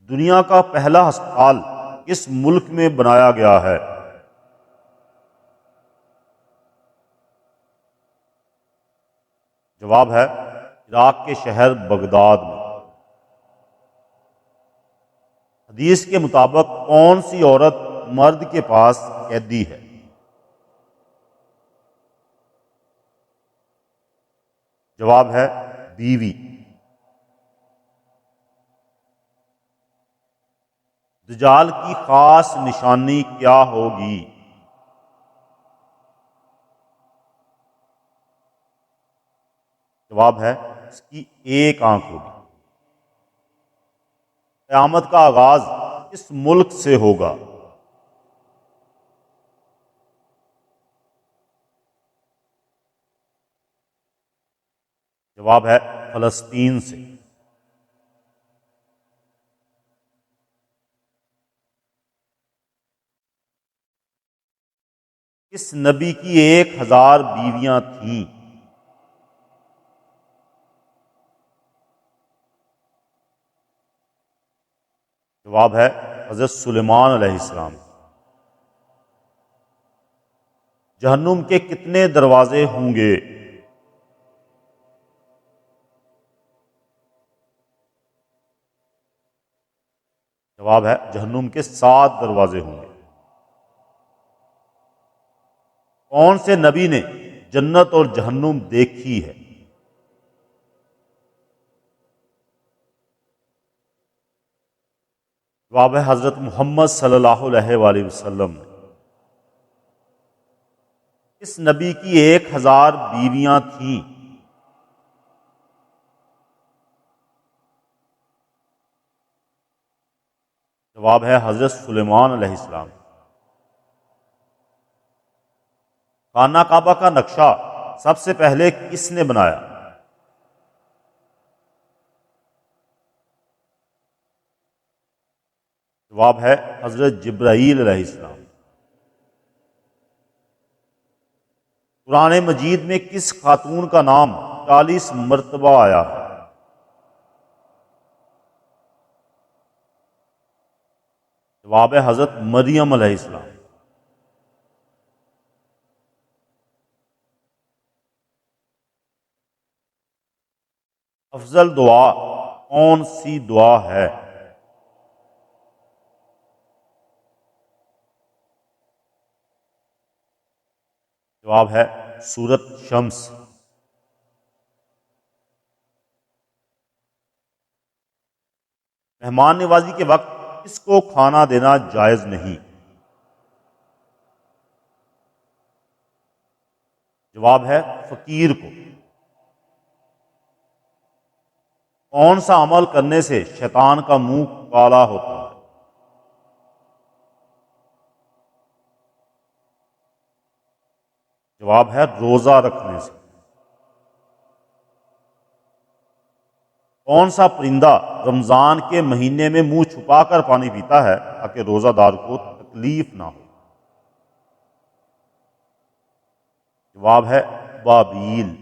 دنیا کا پہلا ہسپتال کس ملک میں بنایا گیا ہے؟ جواب ہے عراق کے شہر بغداد میں۔ حدیث کے مطابق کون سی عورت مرد کے پاس قیدی ہے؟ جواب ہے بیوی۔ دجال کی خاص نشانی کیا ہوگی؟ جواب ہے اس کی ایک آنکھ ہوگی۔ قیامت کا آغاز کس ملک سے ہوگا؟ جواب ہے فلسطین سے۔ کس نبی کی 1000 بیویاں تھیں؟ جواب ہے حضرت سلیمان علیہ السلام۔ جہنم کے کتنے دروازے ہوں گے؟ جواب ہے جہنم کے 7 دروازے ہوں گے۔ کون سے نبی نے جنت اور جہنم دیکھی ہے؟ جواب ہے حضرت محمد صلی اللہ علیہ وآلہ وسلم۔ اس نبی کی 1000 بیویاں تھیں؟ جواب ہے حضرت سلیمان علیہ السلام۔ خانہ کعبہ کا نقشہ سب سے پہلے کس نے بنایا؟ جواب ہے حضرت جبرائیل علیہ السلام۔ قرآن مجید میں کس خاتون کا نام 40 مرتبہ آیا ہے؟ جواب ہے حضرت مریم علیہ السلام۔ افضل دعا کون سی دعا ہے؟ جواب ہے سورۃ شمس۔ مہمان نوازی کے وقت کس کو کھانا دینا جائز نہیں؟ جواب ہے فقیر کو۔ کون سا عمل کرنے سے شیطان کا منہ کالا ہوتا ہے؟ جواب ہے روزہ رکھنے سے۔ کون سا پرندہ رمضان کے مہینے میں منہ چھپا کر پانی پیتا ہے تاکہ روزہ دار کو تکلیف نہ ہو؟ جواب ہے بابیل۔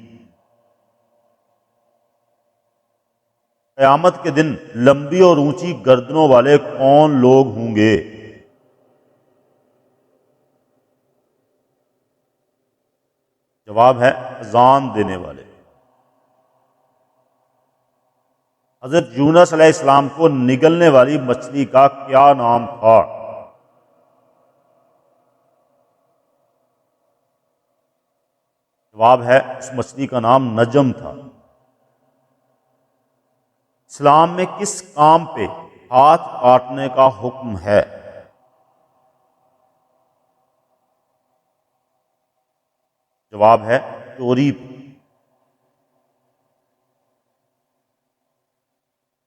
قیامت کے دن لمبی اور اونچی گردنوں والے کون لوگ ہوں گے؟ جواب ہے اذان دینے والے۔ حضرت یونس علیہ السلام کو نگلنے والی مچھلی کا کیا نام تھا؟ جواب ہے اس مچھلی کا نام نجم تھا۔ اسلام میں کس کام پہ ہاتھ کاٹنے کا حکم ہے؟ جواب ہے چوری پہ۔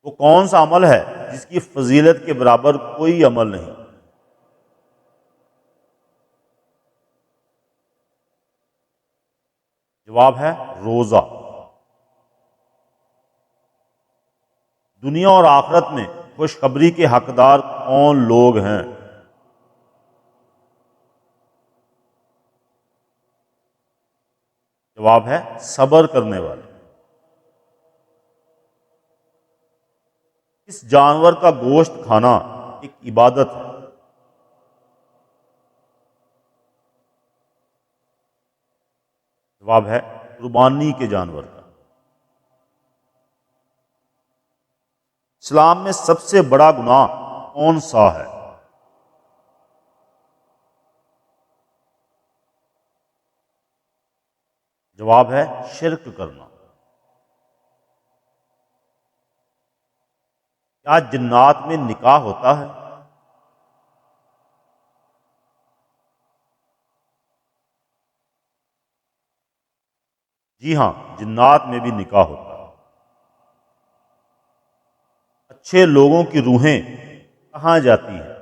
وہ کون سا عمل ہے جس کی فضیلت کے برابر کوئی عمل نہیں؟ جواب ہے روزہ۔ دنیا اور آخرت میں خوشخبری کے حقدار کون لوگ ہیں؟ جواب ہے صبر کرنے والے۔ اس جانور کا گوشت کھانا ایک عبادت ہے؟ جواب ہے قربانی کے جانور کا۔ اسلام میں سب سے بڑا گناہ کون سا ہے؟ جواب ہے شرک کرنا۔ کیا جنات میں نکاح ہوتا ہے؟ جی ہاں، جنات میں بھی نکاح ہوتا ہے۔ اچھے لوگوں کی روحیں کہاں جاتی ہیں؟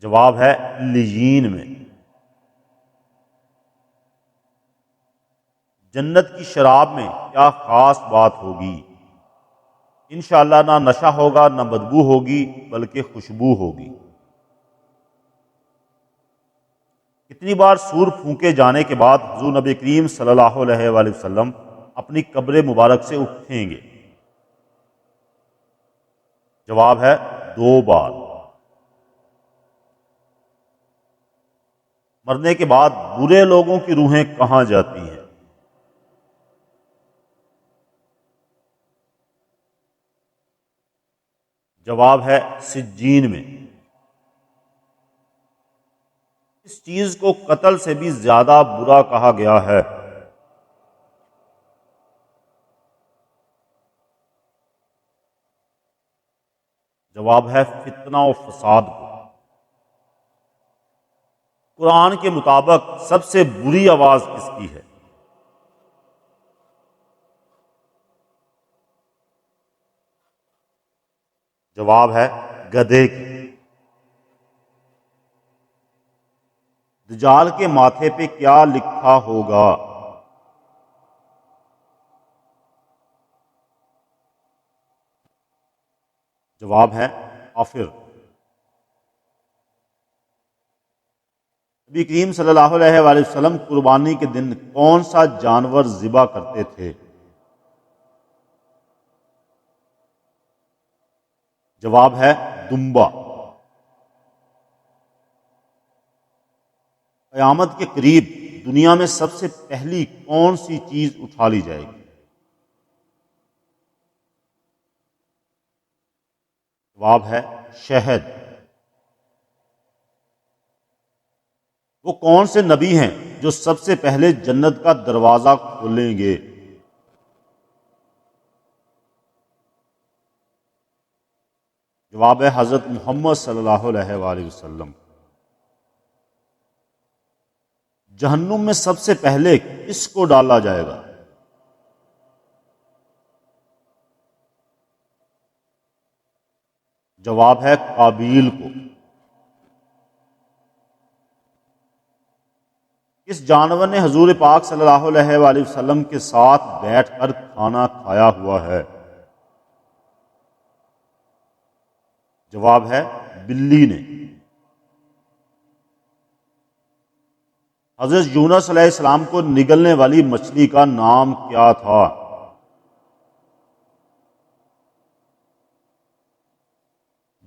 جواب ہے علیین میں۔ جنت کی شراب میں کیا خاص بات ہوگی؟ انشاءاللہ نہ نشہ ہوگا، نہ بدبو ہوگی، بلکہ خوشبو ہوگی۔ کتنی بار سور پھونکے جانے کے بعد حضور نبی کریم صلی اللہ علیہ وآلہ وسلم اپنی قبر مبارک سے اٹھیں گے؟ جواب ہے 2 بار۔ مرنے کے بعد برے لوگوں کی روحیں کہاں جاتی ہیں؟ جواب ہے سجین میں۔ اس چیز کو قتل سے بھی زیادہ برا کہا گیا ہے؟ جواب ہے فتنہ و فساد کو۔ قرآن کے مطابق سب سے بری آواز کس کی ہے؟ جواب ہے گدھے کی۔ دجال کے ماتھے پہ کیا لکھا ہوگا؟ جواب ہے کافر۔ نبی کریم صلی اللہ علیہ وآلہ وسلم قربانی کے دن کون سا جانور ذبح کرتے تھے؟ جواب ہے دمبا۔ قیامت کے قریب دنیا میں سب سے پہلی کون سی چیز اٹھا لی جائے گی؟ جواب ہے شہد۔ وہ کون سے نبی ہیں جو سب سے پہلے جنت کا دروازہ کھولیں گے؟ جواب ہے حضرت محمد صلی اللہ علیہ وآلہ وسلم۔ جہنم میں سب سے پہلے کس کو ڈالا جائے گا؟ جواب ہے قابیل کو۔ کس جانور نے حضور پاک صلی اللہ علیہ وآلہ وسلم کے ساتھ بیٹھ کر کھانا کھایا ہوا ہے؟ جواب ہے بلی نے۔ حضرت یونس علیہ السلام کو نگلنے والی مچھلی کا نام کیا تھا؟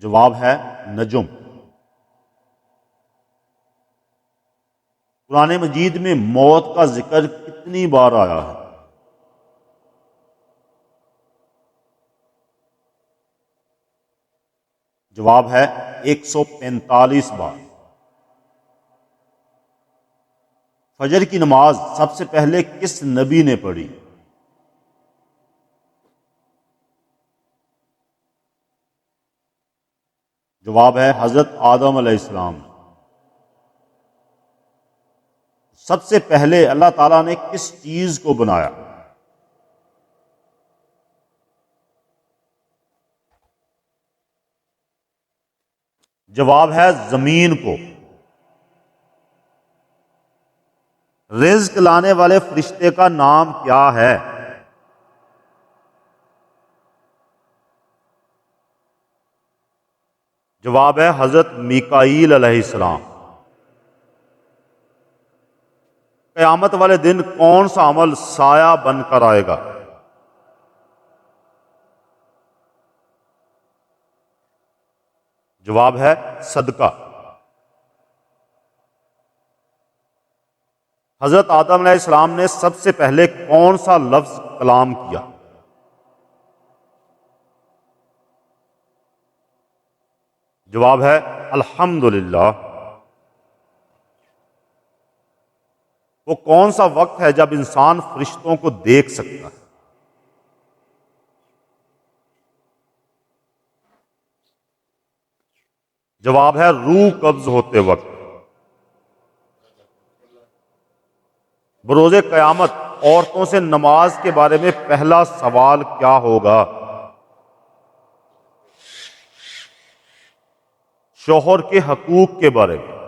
جواب ہے نجم۔ قرآن مجید میں موت کا ذکر کتنی بار آیا ہے؟ جواب ہے 145 بار۔ فجر کی نماز سب سے پہلے کس نبی نے پڑھی؟ جواب ہے حضرت آدم علیہ السلام۔ سب سے پہلے اللہ تعالیٰ نے کس چیز کو بنایا؟ جواب ہے زمین کو۔ رزق لانے والے فرشتے کا نام کیا ہے؟ جواب ہے حضرت میکائیل علیہ السلام۔ قیامت والے دن کون سا عمل سایہ بن کر آئے گا؟ جواب ہے صدقہ۔ حضرت آدم علیہ السلام نے سب سے پہلے کون سا لفظ کلام کیا؟ جواب ہے الحمدللہ۔ وہ کون سا وقت ہے جب انسان فرشتوں کو دیکھ سکتا ہے؟ جواب ہے روح قبض ہوتے وقت۔ بروز قیامت عورتوں سے نماز کے بارے میں پہلا سوال کیا ہوگا؟ شوہر کے حقوق کے بارے میں۔